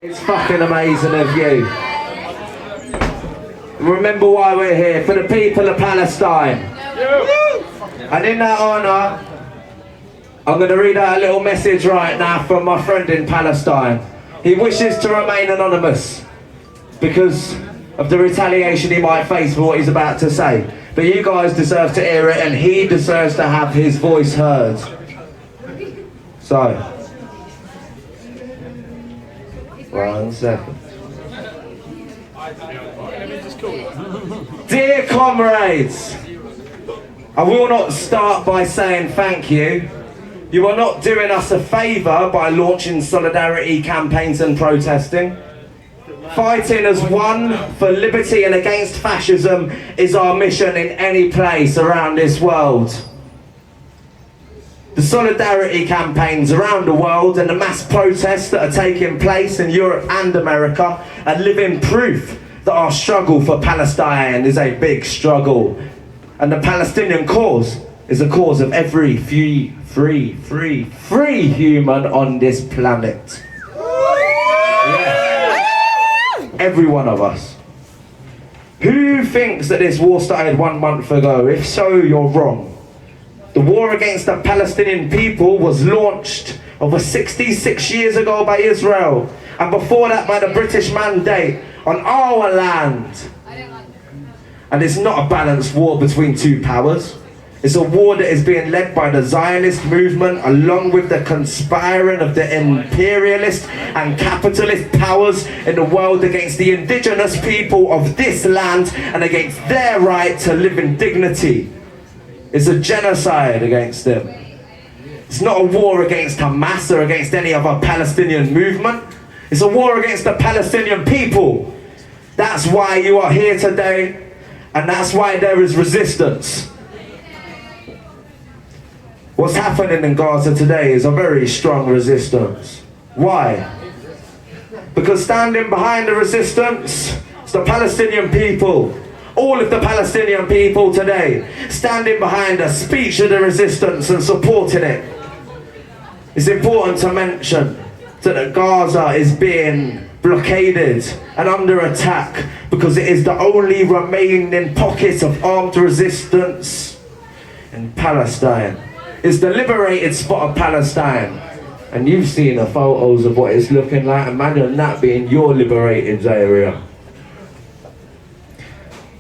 It's fucking amazing of you. Remember why we're here, for the people of Palestine. And in that honour, I'm going to read out a little message right now from my friend in Palestine. He wishes to remain anonymous because of the retaliation he might face for what he's about to say. But you guys deserve to hear it, and he deserves to have his voice heard. So, 1 second. Dear comrades, I will not start by saying thank you. You are not doing us a favour by launching solidarity campaigns and protesting. Fighting as one for liberty and against fascism is our mission in any place around this world. The solidarity campaigns around the world and the mass protests that are taking place in Europe and America are living proof that our struggle for Palestine is a big struggle. And the Palestinian cause is a cause of every free human on this planet. Yeah. Every one of us. Who thinks that this war started 1 month ago? If so, you're wrong. The war against the Palestinian people was launched over 66 years ago by Israel, and before that by the British Mandate on our land. And it's not a balanced war between two powers. It's a war that is being led by the Zionist movement along with the conspiring of the imperialist and capitalist powers in the world against the indigenous people of this land and against their right to live in dignity. It's a genocide against them. It's not a war against Hamas or against any other Palestinian movement. It's a war against the Palestinian people. That's why you are here today, and that's why there is resistance. What's happening in Gaza today is a very strong resistance. Why? Because standing behind the resistance is the Palestinian people. All of the Palestinian people today standing behind the speech of the resistance and supporting it. It's important to mention that Gaza is being blockaded and under attack because it is the only remaining pocket of armed resistance in Palestine. It's the liberated spot of Palestine, and you've seen the photos of what it's looking like. Imagine that being your liberated area.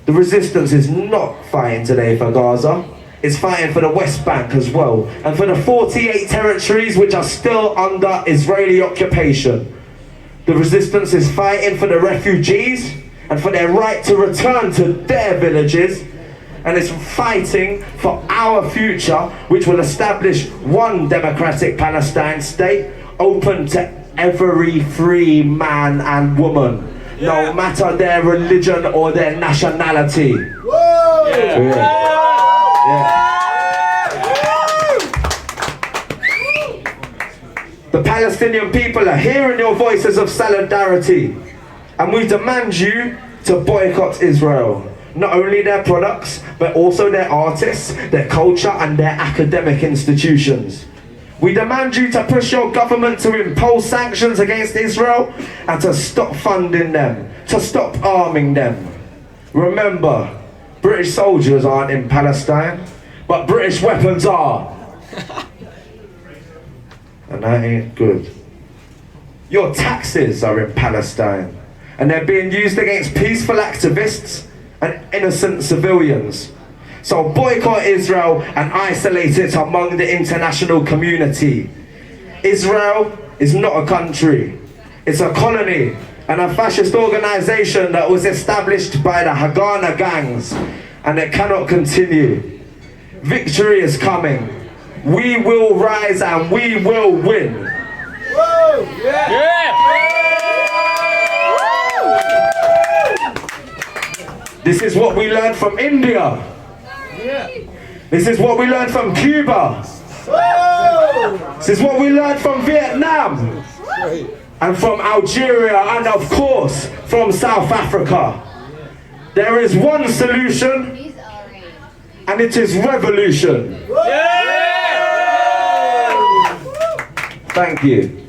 The resistance is not fighting today for Gaza. It's fighting for the West Bank as well, and for the 48 territories which are still under Israeli occupation. The resistance is fighting for the refugees and for their right to return to their villages, and it's fighting for our future, which will establish one democratic Palestine state open to every free man and woman, no matter their religion or their nationality. Whoa! Yeah. Yeah. The Palestinian people are hearing your voices of solidarity, and we demand you to boycott Israel. Not only their products, but also their artists, their culture and their academic institutions. We demand you to push your government to impose sanctions against Israel and to stop funding them, to stop arming them. Remember, British soldiers aren't in Palestine, but British weapons are. And that ain't good. Your taxes are in Palestine, and they're being used against peaceful activists and innocent civilians. So boycott Israel and isolate it among the international community. Israel is not a country. It's a colony and a fascist organization that was established by the Haganah gangs, and it cannot continue. Victory is coming. We will rise and we will win. Whoa! Yeah! Yeah! This is what we learned from India. Yeah. This is what we learned from Cuba. Whoa. This is what we learned from Vietnam. And from Algeria, and of course from South Africa. There is one solution, and it is revolution. Yeah. Thank you.